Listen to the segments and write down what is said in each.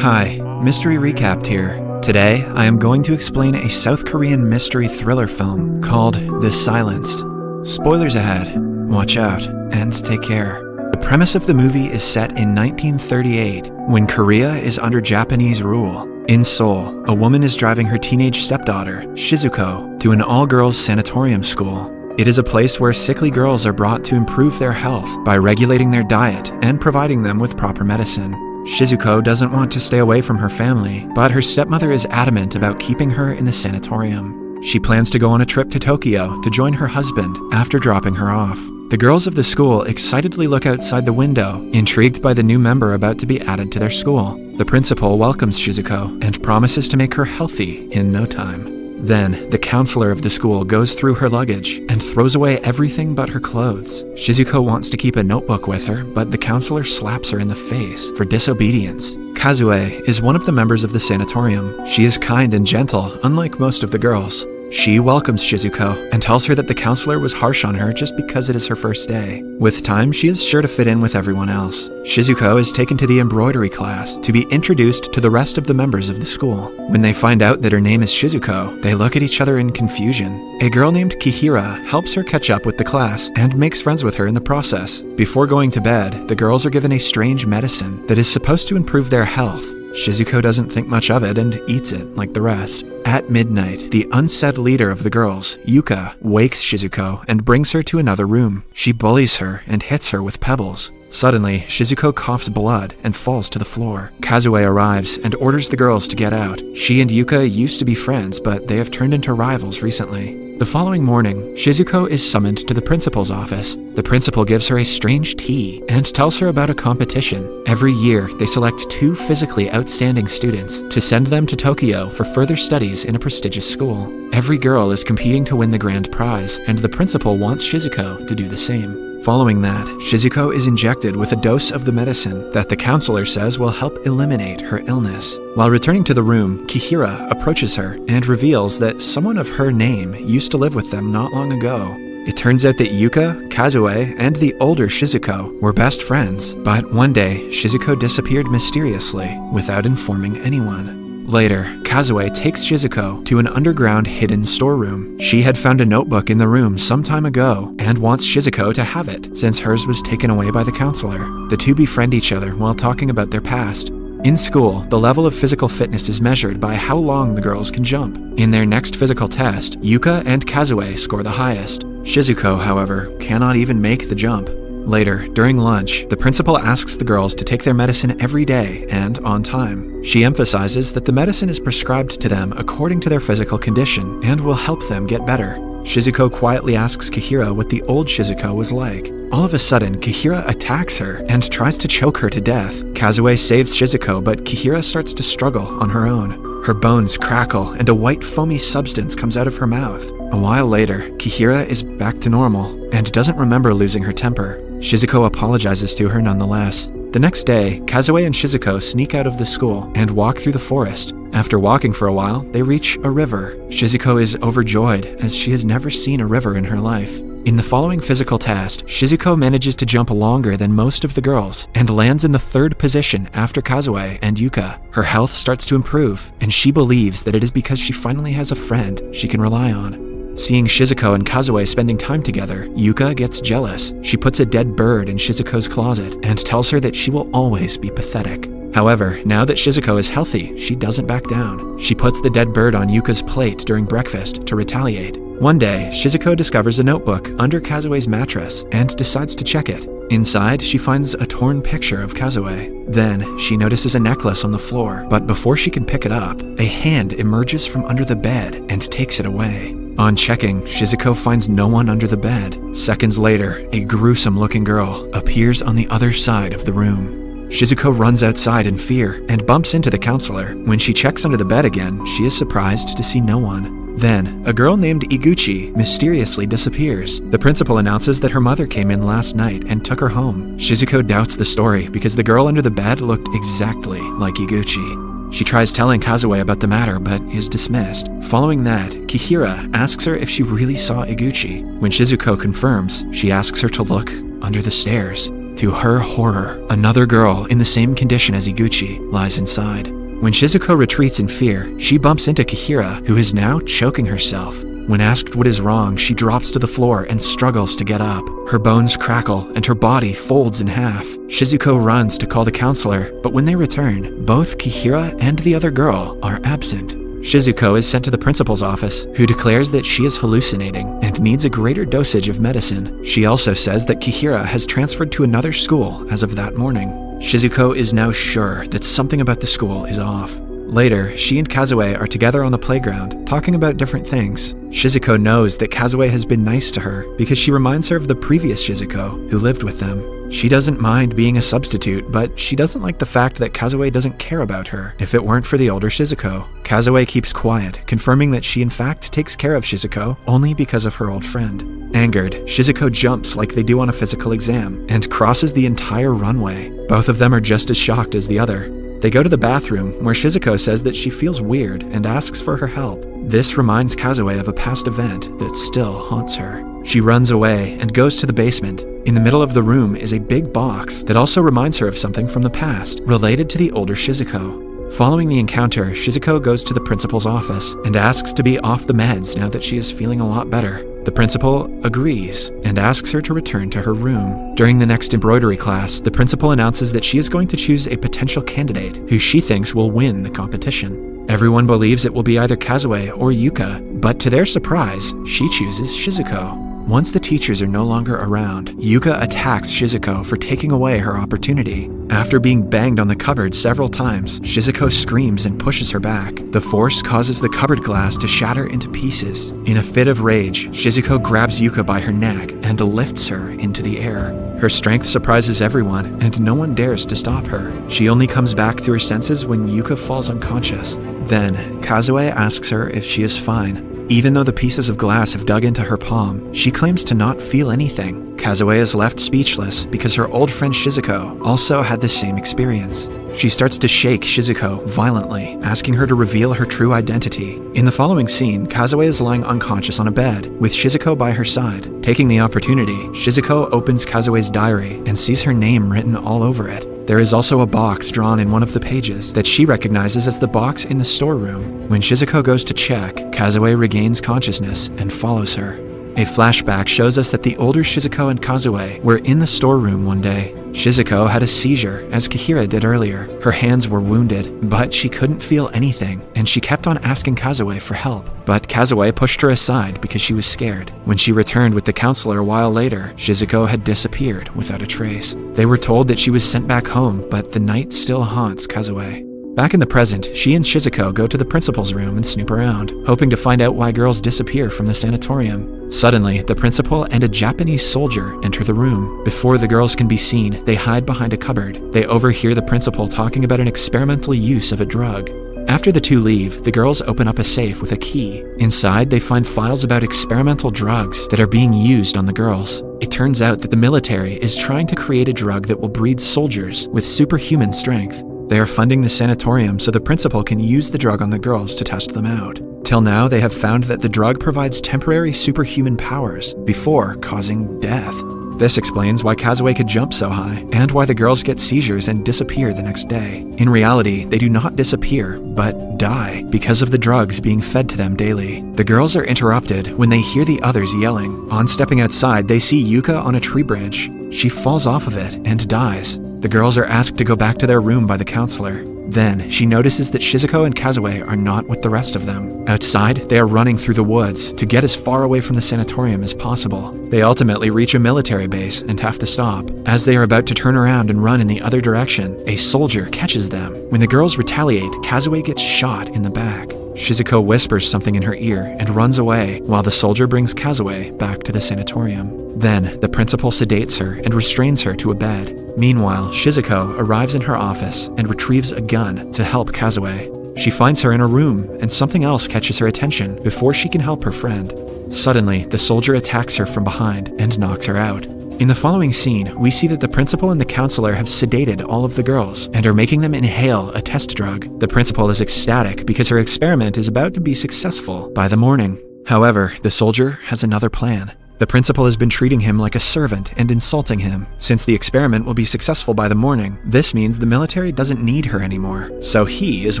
Hi, Mystery Recapped here. Today, I am going to explain a South Korean mystery thriller film called The Silenced. Spoilers ahead, watch out, and take care. The premise of the movie is set in 1938, when Korea is under Japanese rule. In Seoul, a woman is driving her teenage stepdaughter, Shizuko, to an all-girls sanatorium school. It is a place where sickly girls are brought to improve their health by regulating their diet and providing them with proper medicine. Shizuko doesn't want to stay away from her family, but her stepmother is adamant about keeping her in the sanatorium. She plans to go on a trip to Tokyo to join her husband after dropping her off. The girls of the school excitedly look outside the window, intrigued by the new member about to be added to their school. The principal welcomes Shizuko and promises to make her healthy in no time. Then, the counselor of the school goes through her luggage and throws away everything but her clothes. Shizuko wants to keep a notebook with her, but the counselor slaps her in the face for disobedience. Kazue is one of the members of the sanatorium. She is kind and gentle, unlike most of the girls. She welcomes Shizuko and tells her that the counselor was harsh on her just because it is her first day. With time, she is sure to fit in with everyone else. Shizuko is taken to the embroidery class to be introduced to the rest of the members of the school. When they find out that her name is Shizuko, they look at each other in confusion. A girl named Kihira helps her catch up with the class and makes friends with her in the process. Before going to bed, the girls are given a strange medicine that is supposed to improve their health. Shizuko doesn't think much of it and eats it like the rest. At midnight, the unsaid leader of the girls, Yuka, wakes Shizuko and brings her to another room. She bullies her and hits her with pebbles. Suddenly, Shizuko coughs blood and falls to the floor. Kazue arrives and orders the girls to get out. She and Yuka used to be friends, but they have turned into rivals recently. The following morning, Shizuko is summoned to the principal's office. The principal gives her a strange tea and tells her about a competition. Every year, they select 2 physically outstanding students to send them to Tokyo for further studies in a prestigious school. Every girl is competing to win the grand prize, and the principal wants Shizuko to do the same. Following that, Shizuko is injected with a dose of the medicine that the counselor says will help eliminate her illness. While returning to the room, Kihira approaches her and reveals that someone of her name used to live with them not long ago. It turns out that Yuka, Kazue, and the older Shizuko were best friends, but one day, Shizuko disappeared mysteriously without informing anyone. Later, Kazue takes Shizuko to an underground hidden storeroom. She had found a notebook in the room some time ago and wants Shizuko to have it, since hers was taken away by the counselor. The two befriend each other while talking about their past. In school, the level of physical fitness is measured by how long the girls can jump. In their next physical test, Yuka and Kazue score the highest. Shizuko, however, cannot even make the jump. Later, during lunch, the principal asks the girls to take their medicine every day and on time. She emphasizes that the medicine is prescribed to them according to their physical condition and will help them get better. Shizuko quietly asks Kihira what the old Shizuko was like. All of a sudden, Kihira attacks her and tries to choke her to death. Kazue saves Shizuko, but Kihira starts to struggle on her own. Her bones crackle and a white foamy substance comes out of her mouth. A while later, Kihira is back to normal and doesn't remember losing her temper. Shizuko apologizes to her nonetheless. The next day, Kazue and Shizuko sneak out of the school and walk through the forest. After walking for a while, they reach a river. Shizuko is overjoyed as she has never seen a river in her life. In the following physical test, Shizuko manages to jump longer than most of the girls and lands in the 3rd position after Kazue and Yuka. Her health starts to improve, and she believes that it is because she finally has a friend she can rely on. Seeing Shizuko and Kazue spending time together, Yuka gets jealous. She puts a dead bird in Shizuko's closet and tells her that she will always be pathetic. However, now that Shizuko is healthy, she doesn't back down. She puts the dead bird on Yuka's plate during breakfast to retaliate. One day, Shizuko discovers a notebook under Kazue's mattress and decides to check it. Inside, she finds a torn picture of Kazue. Then, she notices a necklace on the floor, but before she can pick it up, a hand emerges from under the bed and takes it away. On checking, Shizuko finds no one under the bed. Seconds later, a gruesome-looking girl appears on the other side of the room. Shizuko runs outside in fear and bumps into the counselor. When she checks under the bed again, she is surprised to see no one. Then, a girl named Iguchi mysteriously disappears. The principal announces that her mother came in last night and took her home. Shizuko doubts the story because the girl under the bed looked exactly like Iguchi. She tries telling Kazue about the matter, but is dismissed. Following that, Kihira asks her if she really saw Iguchi. When Shizuko confirms, she asks her to look under the stairs. To her horror, another girl in the same condition as Iguchi lies inside. When Shizuko retreats in fear, she bumps into Kihira, who is now choking herself. When asked what is wrong, she drops to the floor and struggles to get up. Her bones crackle and her body folds in half. Shizuko runs to call the counselor, but when they return, both Kihira and the other girl are absent. Shizuko is sent to the principal's office, who declares that she is hallucinating and needs a greater dosage of medicine. She also says that Kihira has transferred to another school as of that morning. Shizuko is now sure that something about the school is off. Later, she and Kazue are together on the playground, talking about different things. Shizuko knows that Kazue has been nice to her because she reminds her of the previous Shizuko who lived with them. She doesn't mind being a substitute, but she doesn't like the fact that Kazue doesn't care about her if it weren't for the older Shizuko. Kazue keeps quiet, confirming that she in fact takes care of Shizuko only because of her old friend. Angered, Shizuko jumps like they do on a physical exam and crosses the entire runway. Both of them are just as shocked as the other. They go to the bathroom, where Shizuko says that she feels weird and asks for her help. This reminds Kazue of a past event that still haunts her. She runs away and goes to the basement. In the middle of the room is a big box that also reminds her of something from the past, related to the older Shizuko. Following the encounter, Shizuko goes to the principal's office and asks to be off the meds now that she is feeling a lot better. The principal agrees and asks her to return to her room. During the next embroidery class, the principal announces that she is going to choose a potential candidate who she thinks will win the competition. Everyone believes it will be either Kazue or Yuka, but to their surprise, she chooses Shizuko. Once the teachers are no longer around, Yuka attacks Shizuko for taking away her opportunity. After being banged on the cupboard several times, Shizuko screams and pushes her back. The force causes the cupboard glass to shatter into pieces. In a fit of rage, Shizuko grabs Yuka by her neck and lifts her into the air. Her strength surprises everyone, and no one dares to stop her. She only comes back to her senses when Yuka falls unconscious. Then, Kazue asks her if she is fine. Even though the pieces of glass have dug into her palm, she claims to not feel anything. Kazue is left speechless because her old friend Shizuko also had the same experience. She starts to shake Shizuko violently, asking her to reveal her true identity. In the following scene, Kazue is lying unconscious on a bed, with Shizuko by her side. Taking the opportunity, Shizuko opens Kazue's diary and sees her name written all over it. There is also a box drawn in one of the pages that she recognizes as the box in the storeroom. When Shizuko goes to check, Kazue regains consciousness and follows her. A flashback shows us that the older Shizuko and Kazue were in the storeroom one day. Shizuko had a seizure, as Kihira did earlier. Her hands were wounded, but she couldn't feel anything, and she kept on asking Kazue for help. But Kazue pushed her aside because she was scared. When she returned with the counselor a while later, Shizuko had disappeared without a trace. They were told that she was sent back home, but the night still haunts Kazue. Back in the present, she and Shizuko go to the principal's room and snoop around, hoping to find out why girls disappear from the sanatorium. Suddenly, the principal and a Japanese soldier enter the room. Before the girls can be seen, they hide behind a cupboard. They overhear the principal talking about an experimental use of a drug. After the two leave, the girls open up a safe with a key. Inside, they find files about experimental drugs that are being used on the girls. It turns out that the military is trying to create a drug that will breed soldiers with superhuman strength. They are funding the sanatorium so the principal can use the drug on the girls to test them out. Till now, they have found that the drug provides temporary superhuman powers before causing death. This explains why Kazue could jump so high, and why the girls get seizures and disappear the next day. In reality, they do not disappear, but die, because of the drugs being fed to them daily. The girls are interrupted when they hear the others yelling. On stepping outside, they see Yuka on a tree branch. She falls off of it and dies. The girls are asked to go back to their room by the counselor. Then, she notices that Shizuko and Kazue are not with the rest of them. Outside, they are running through the woods to get as far away from the sanatorium as possible. They ultimately reach a military base and have to stop. As they are about to turn around and run in the other direction, a soldier catches them. When the girls retaliate, Kazue gets shot in the back. Shizuko whispers something in her ear and runs away, while the soldier brings Kazue back to the sanatorium. Then, the principal sedates her and restrains her to a bed. Meanwhile, Shizuko arrives in her office and retrieves a gun to help Kazue. She finds her in her room, and something else catches her attention before she can help her friend. Suddenly, the soldier attacks her from behind and knocks her out. In the following scene, we see that the principal and the counselor have sedated all of the girls and are making them inhale a test drug. The principal is ecstatic because her experiment is about to be successful by the morning. However, the soldier has another plan. The principal has been treating him like a servant and insulting him. Since the experiment will be successful by the morning, this means the military doesn't need her anymore, so he is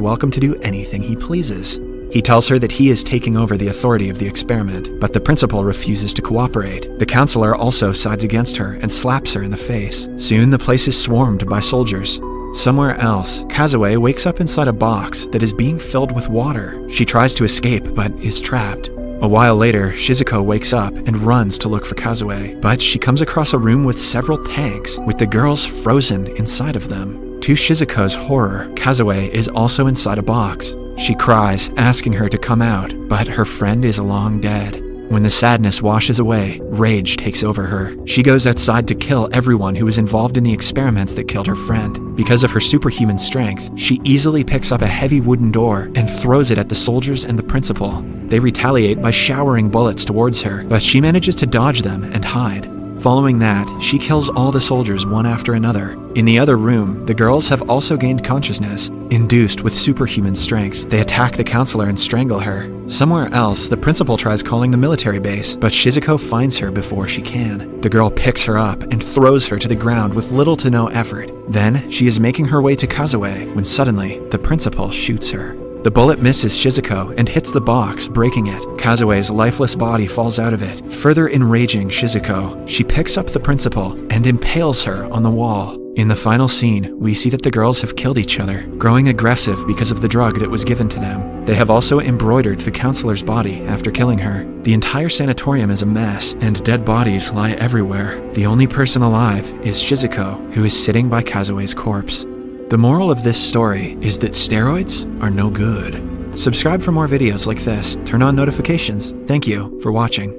welcome to do anything he pleases. He tells her that he is taking over the authority of the experiment, but the principal refuses to cooperate. The counselor also sides against her and slaps her in the face. Soon the place is swarmed by soldiers. Somewhere else, Kazue wakes up inside a box that is being filled with water. She tries to escape, but is trapped. A while later, Shizuko wakes up and runs to look for Kazue, but she comes across a room with several tanks, with the girls frozen inside of them. To Shizuko's horror, Kazue is also inside a box. She cries, asking her to come out, but her friend is long dead. When the sadness washes away, rage takes over her. She goes outside to kill everyone who was involved in the experiments that killed her friend. Because of her superhuman strength, she easily picks up a heavy wooden door and throws it at the soldiers and the principal. They retaliate by showering bullets towards her, but she manages to dodge them and hide. Following that, she kills all the soldiers one after another. In the other room, the girls have also gained consciousness. Induced with superhuman strength, they attack the counselor and strangle her. Somewhere else, the principal tries calling the military base, but Shizuko finds her before she can. The girl picks her up and throws her to the ground with little to no effort. Then, she is making her way to Kazue when suddenly, the principal shoots her. The bullet misses Shizuko and hits the box, breaking it. Kazue's lifeless body falls out of it. Further enraging Shizuko, she picks up the principal and impales her on the wall. In the final scene, we see that the girls have killed each other, growing aggressive because of the drug that was given to them. They have also embroidered the counselor's body after killing her. The entire sanatorium is a mess, and dead bodies lie everywhere. The only person alive is Shizuko, who is sitting by Kazue's corpse. The moral of this story is that steroids are no good. Subscribe for more videos like this. Turn on notifications. Thank you for watching.